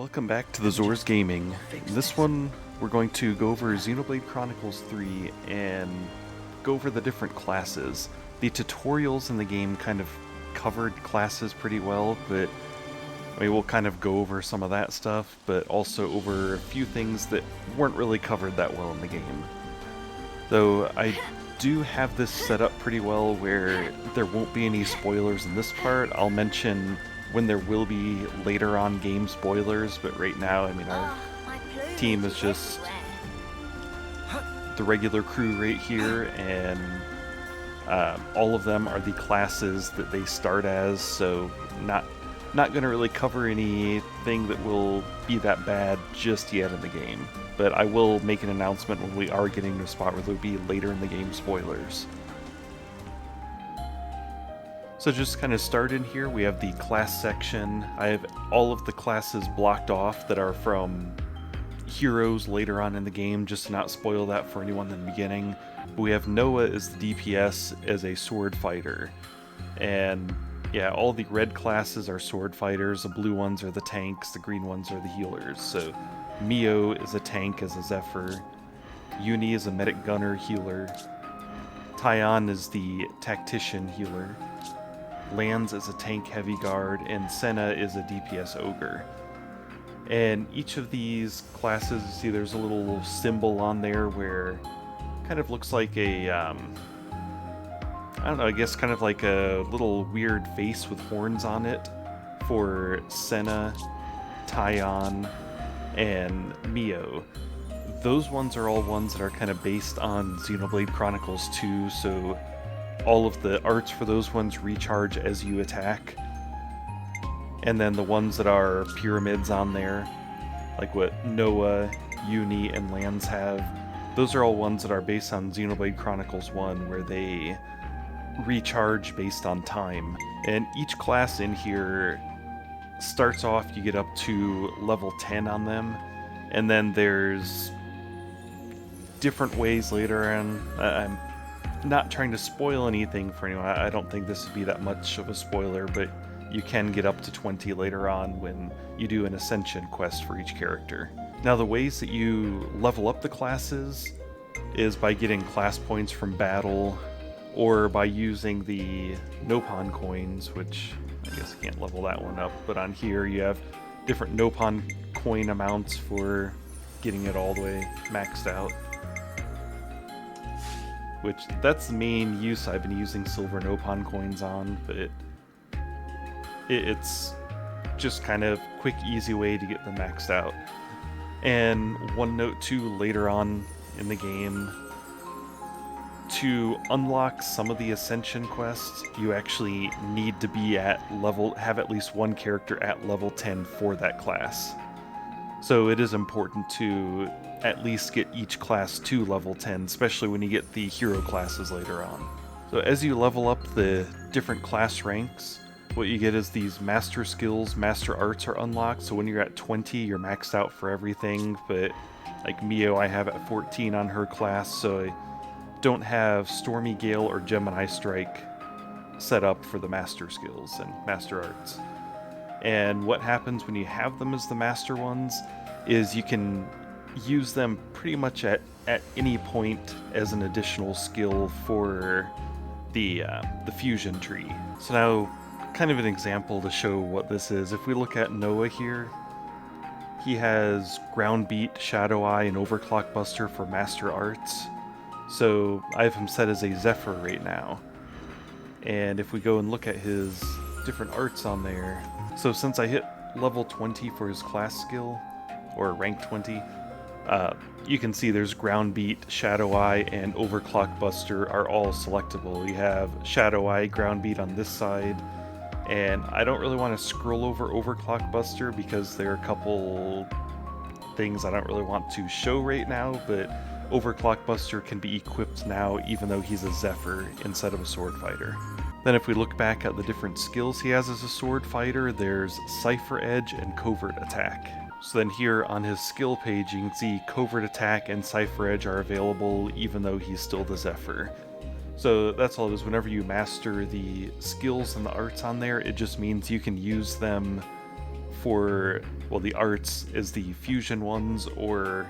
Welcome back to the Zors Gaming. In this one, we're going to go over Xenoblade Chronicles 3 and go over the different classes. The tutorials in the game kind of covered classes pretty well, but we'll kind of go over some of that stuff, but also over a few things that weren't really covered that well in the game. Though I do have this set up pretty well where there won't be any spoilers in this part. I'll mention when there will be later on game spoilers, but right now, our team is just the regular crew right here, and all of them are the classes that they start as, so not going to really cover anything that will be that bad just yet in the game. But I will make an announcement when we are getting to a spot where there will be later in the game spoilers. So just kind of start in here, we have the class section. I have all of the classes blocked off that are from heroes later on in the game, just to not spoil that for anyone in the beginning. But we have Noah as the DPS as a sword fighter. And yeah, all the red classes are sword fighters, the blue ones are the tanks, the green ones are the healers. So Mio is a tank as a Zephyr, Uni is a medic gunner healer, Tyon is the tactician healer, Lands is a tank heavy guard, and Senna is a DPS ogre. And each of these classes, you see there's a little symbol on there where kind of looks like a, I don't know, I guess kind of like a little weird face with horns on it for Senna, Tyon, and Mio. Those ones are all ones that are kind of based on Xenoblade Chronicles 2, so all of the arts for those ones recharge as you attack. And then the ones that are pyramids on there, like what Noah, Uni, and Lands have, those are all ones that are based on Xenoblade Chronicles 1, where they recharge based on time. And each class in here starts off, you get up to level 10 on them, and then there's different ways later on. I'm not trying to spoil anything for anyone. I don't think this would be that much of a spoiler, but you can get up to 20 later on when you do an ascension quest for each character. Now, the ways that you level up the classes is by getting class points from battle, or by using the Nopon coins, which I guess I can't level that one up, but on here you have different Nopon coin amounts for getting it all the way maxed out. Which, that's the main use I've been using silver Nopon coins on, but it's just kind of quick, easy way to get them maxed out. And one note too, later on in the game, to unlock some of the ascension quests, you actually need to be have at least one character at level 10 for that class. So it is important to at least get each class to level 10, especially when you get the hero classes later on. So as you level up the different class ranks, what you get is these master skills, master arts are unlocked. So when you're at 20, you're maxed out for everything, but like Mio, I have at 14 on her class, so I don't have Stormy Gale or Gemini Strike set up for the master skills and master arts. And what happens when you have them as the master ones is you can use them pretty much at any point as an additional skill for the fusion tree. So now, kind of an example to show what this is. If we look at Noah here, he has Ground Beat, Shadow Eye, and Overclock Buster for master arts. So I have him set as a Zephyr right now. And if we go and look at his different arts on there, so since I hit level 20 for his class skill, or rank 20, you can see there's Ground Beat, Shadow Eye, and Overclock Buster are all selectable. You have Shadow Eye, Ground Beat on this side, and I don't really want to scroll over Overclock Buster because there are a couple things I don't really want to show right now, but Overclock Buster can be equipped now even though he's a Zephyr instead of a sword fighter. Then if we look back at the different skills he has as a sword fighter, there's Cipher Edge and Covert Attack. So then here on his skill page, you can see Covert Attack and Cipher Edge are available even though he's still the Zephyr. So that's all it is. Whenever you master the skills and the arts on there, it just means you can use them for, well, the arts is the fusion ones or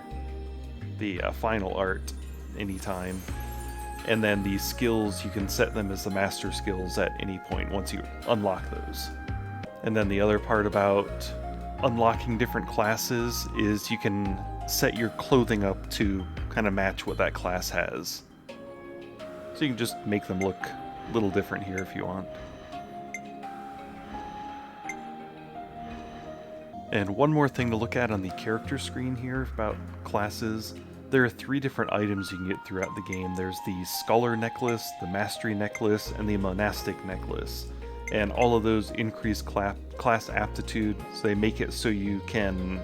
the final art anytime. And then the skills, you can set them as the master skills at any point once you unlock those. And then the other part about unlocking different classes is you can set your clothing up to kind of match what that class has. So you can just make them look a little different here if you want. And one more thing to look at on the character screen here about classes. There are 3 different items you can get throughout the game. There's the Scholar Necklace, the Mastery Necklace, and the Monastic Necklace. And all of those increase class aptitude, so they make it so you can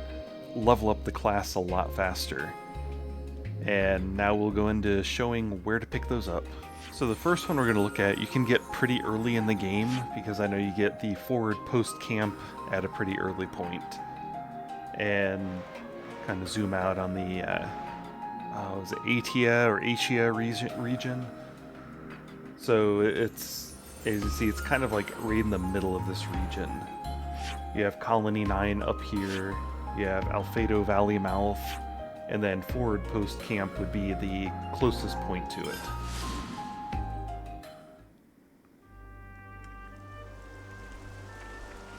level up the class a lot faster. And now we'll go into showing where to pick those up. So the first one we're going to look at, you can get pretty early in the game, because I know you get the forward post camp at a pretty early point. And kind of zoom out on the was it Atia region? So it's, as you see, it's kind of like right in the middle of this region. You have Colony 9 up here, you have Alfredo Valley Mouth, and then forward post camp would be the closest point to it.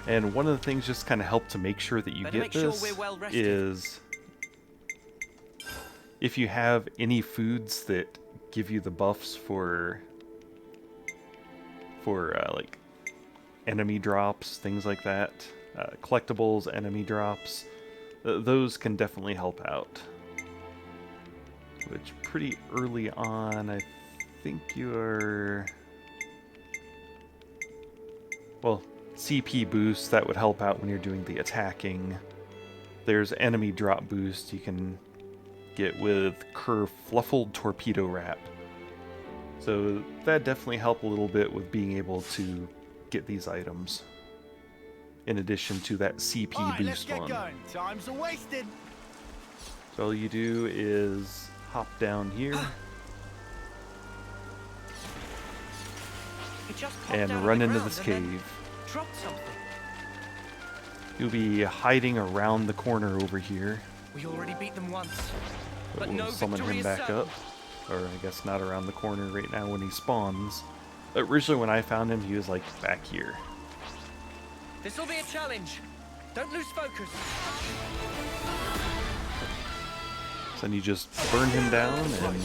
And one of the things just kind of help to make sure that you get this is if you have any foods that give you the buffs for like enemy drops, things like that, collectibles, enemy drops, those can definitely help out. Which pretty early on, I think you are, well, CP boost, that would help out when you're doing the attacking. There's enemy drop boost you can get with Fluffled Torpedo Wrap. So that definitely helped a little bit with being able to get these items. In addition to that CP boost one. Time's wasted. So all you do is hop down here and run into this cave. You'll be hiding around the corner over here. We already beat them once, but we'll summon him back up. Or I guess not around the corner right now when he spawns. Originally when I found him, he was like back here. This will be a challenge. Don't lose focus. So then you just burn him down and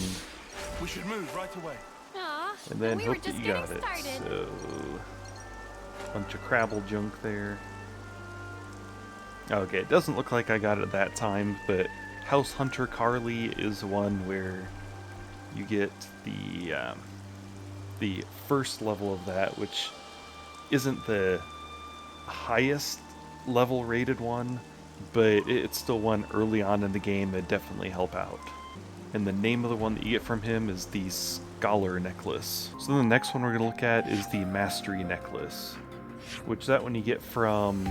we should move right away. And then hope that you got it. So bunch of Crabble junk there. Okay, it doesn't look like I got it that time, but House Hunter Carly is one where you get the first level of that, which isn't the highest level rated one, but it's still one early on in the game that definitely help out. And the name of the one that you get from him is the Scholar Necklace. So the next one we're going to look at is the Mastery Necklace, which that one you get from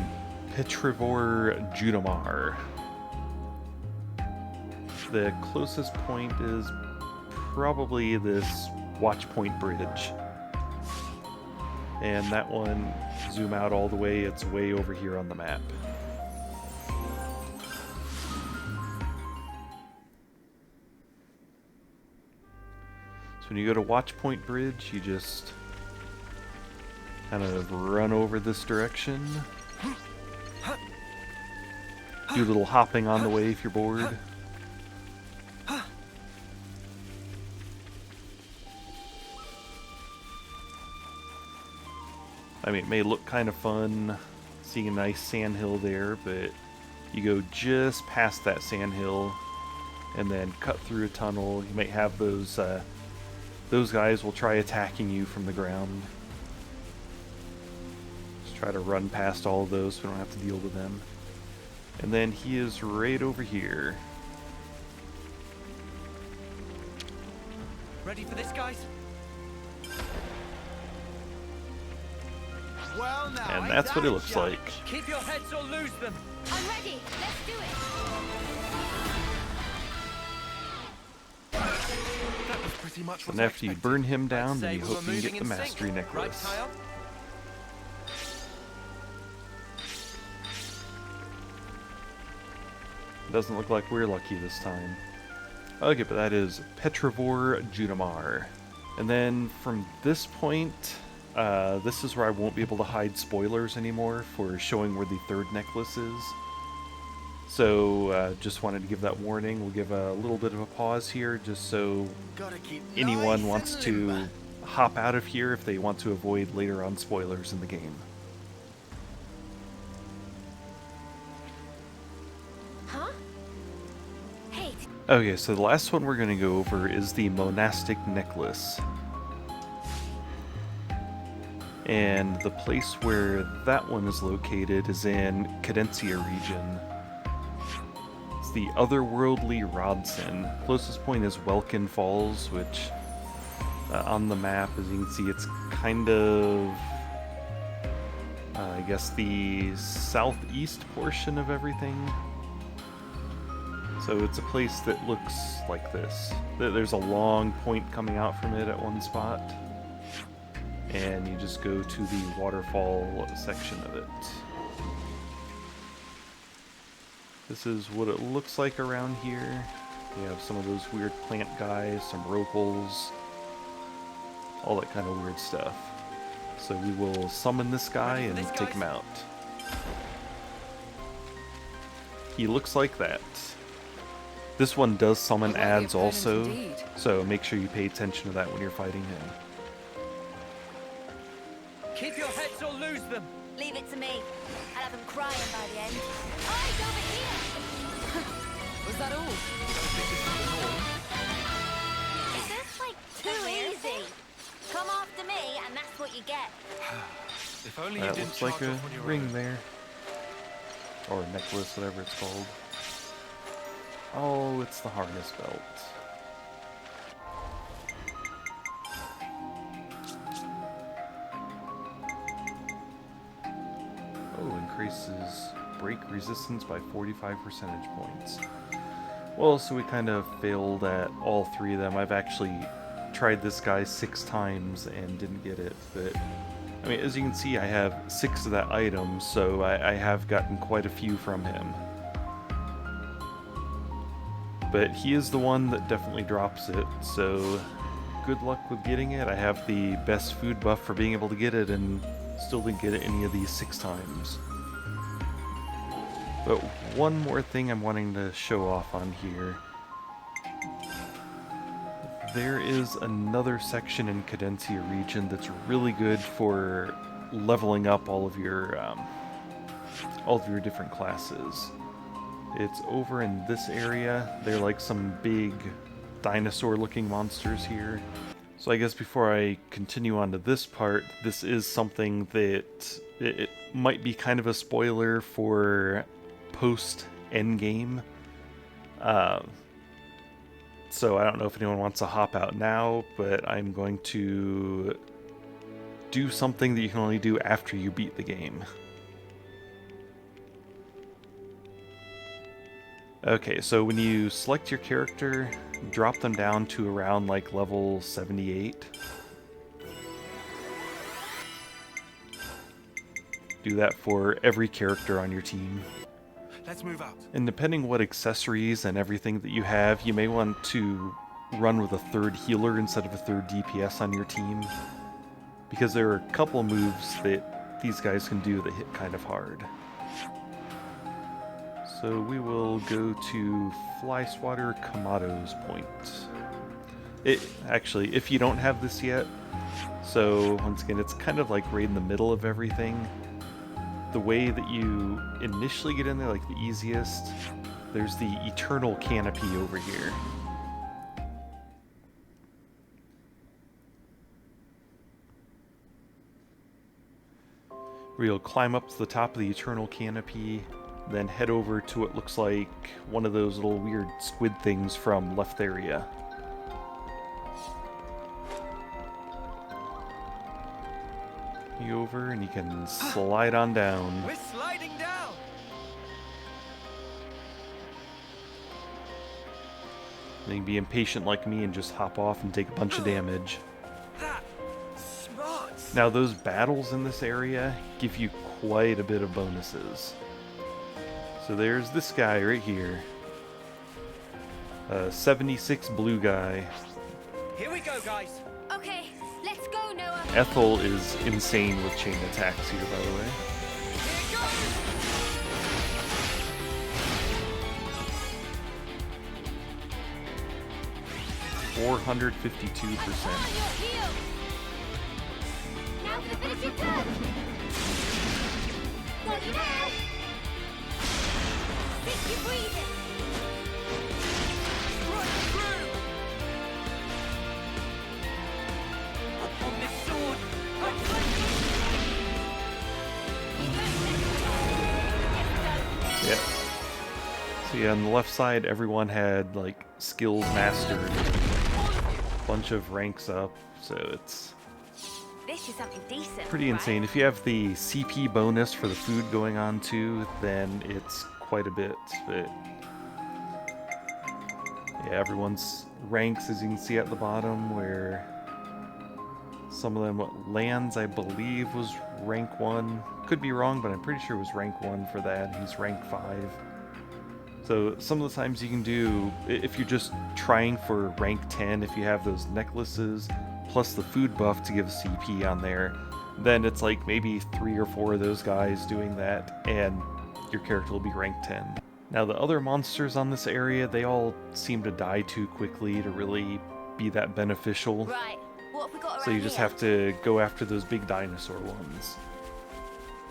Petrivore Judamar. The closest point is probably this Watchpoint Bridge. And that one, zoom out all the way, it's way over here on the map. So when you go to Watchpoint Bridge, you just kind of run over this direction. Do a little hopping on the way if you're bored. I mean, it may look kind of fun seeing a nice sandhill there, but you go just past that sandhill and then cut through a tunnel. You might have those guys will try attacking you from the ground. Just try to run past all of those so we don't have to deal with them. And then he is right over here. Ready for this, guys? Well, now, And that's what it looks like. Keep your heads or lose them. I'm ready. Let's do it. That was pretty much what And I after you expected. burn him down, then Say you we were hope you can get moving the in sync, Mastery right, Necklace. Kyle? Doesn't look like we're lucky this time. Okay, but that is Petrovor Junimar. And then from this point, this is where I won't be able to hide spoilers anymore for showing where the third necklace is. So, just wanted to give that warning. We'll give a little bit of a pause here, just so Gotta keep anyone nice wants and to limber. hop out of here if they want to avoid later on spoilers in the game. Huh? Hey, Okay, so the last one we're going to go over is the Monastic Necklace. And the place where that one is located is in Cadencia region. It's the otherworldly Rodson. Closest point is Welkin Falls, which on the map, as you can see, it's kind of, I guess, the southeast portion of everything. So it's a place that looks like this. There's a long point coming out from it at one spot. And you just go to the waterfall section of it. This is what it looks like around here. You have some of those weird plant guys, some ropals, all that kind of weird stuff. So we will summon this guy and take him out. He looks like that. This one does summon ads also, so make sure you pay attention to that when you're fighting him. Keep your heads or lose them. leave it to me. I'll have them crying by the end. Eyes over here! Was that all? Is this like too easy? Come after me, and that's what you get. If only you That didn't looks like charge a off on your ring own. there. Or a necklace, whatever it's called. Oh, it's the harness belt. Oh, increases break resistance by 45 percentage points. Well, so we kind of failed at all three of them. I've actually tried this guy 6 times and didn't get it, but I mean, as you can see, I have 6 of that item, so I have gotten quite a few from him. But he is the one that definitely drops it, so good luck with getting it. I have the best food buff for being able to get it, and still didn't get it any of these 6 times. But one more thing I'm wanting to show off on here. There is another section in Cadencia region that's really good for leveling up all of your different classes. It's over in this area. They're like some big dinosaur-looking monsters here. So I guess before I continue on to this part, this is something that it might be kind of a spoiler for post-endgame. So I don't know if anyone wants to hop out now, but I'm going to do something that you can only do after you beat the game. Okay, so when you select your character, drop them down to around like level 78. Do that for every character on your team. Let's move out. And depending what accessories and everything that you have, you may want to run with a third healer instead of a third DPS on your team. Because there are a couple moves that these guys can do that hit kind of hard. So we will go to Fly Swatter Kamado's point. Actually, if you don't have this yet, so once again, it's kind of like right in the middle of everything. The way that you initially get in there, like the easiest, there's the Eternal Canopy over here. Where you'll climb up to the top of the Eternal Canopy, then head over to what looks like one of those little weird squid things from Leftheria. You over and you can slide on down. We're sliding down. You can be impatient like me and just hop off and take a bunch of damage. Smart. Now those battles in this area give you quite a bit of bonuses. So there's this guy right here. 76 blue guy. Here we go, guys. Okay, let's go, Noah. Ethel is insane with chain attacks here, by the way. Here it goes. 452%. On your heels. Now for the finishing touch. Got you now. Keep you breathing. Right through. On this sword. Yeah. So yeah, on the left side, everyone had like skills mastered, a bunch of ranks up, so it's This is something decent. pretty right? insane. If you have the CP bonus for the food going on too, then it's quite a bit. But yeah, everyone's ranks, as you can see at the bottom, where some of them, Lands, I believe, was rank 1. Could be wrong, but I'm pretty sure it was rank 1 for that. He's rank 5. So some of the times you can do, if you're just trying for rank 10, if you have those necklaces, plus the food buff to give CP on there, then it's like maybe 3 or 4 of those guys doing that, and your character will be rank 10. Now the other monsters on this area, they all seem to die too quickly to really be that beneficial. Right. What have we got So you around just here? have to go after those big dinosaur ones.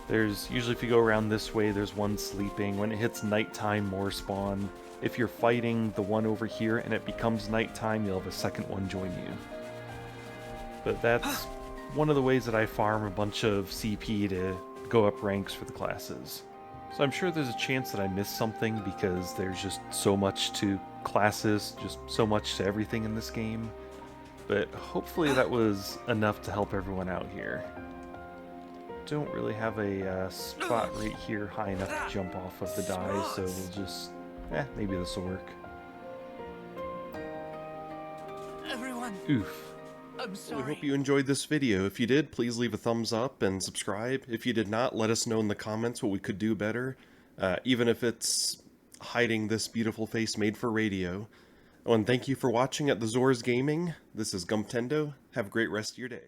There's usually, if you go around this way, there's one sleeping. When it hits nighttime, more spawn. If you're fighting the one over here and it becomes nighttime, you'll have a second one join you. But that's one of the ways that I farm a bunch of CP to go up ranks for the classes. So I'm sure there's a chance that I missed something because there's just so much to classes, just so much to everything in this game. But hopefully that was enough to help everyone out here. Don't really have a spot right here high enough to jump off of the die, so we'll just, maybe this will work. Everyone, Oof. I'm We sorry. hope you enjoyed this video. If you did, please leave a thumbs up and subscribe. If you did not, let us know in the comments what we could do better, even if it's hiding this beautiful face made for radio. Oh, and thank you for watching at the Zors Gaming. This is Gumtendo. Have a great rest of your day.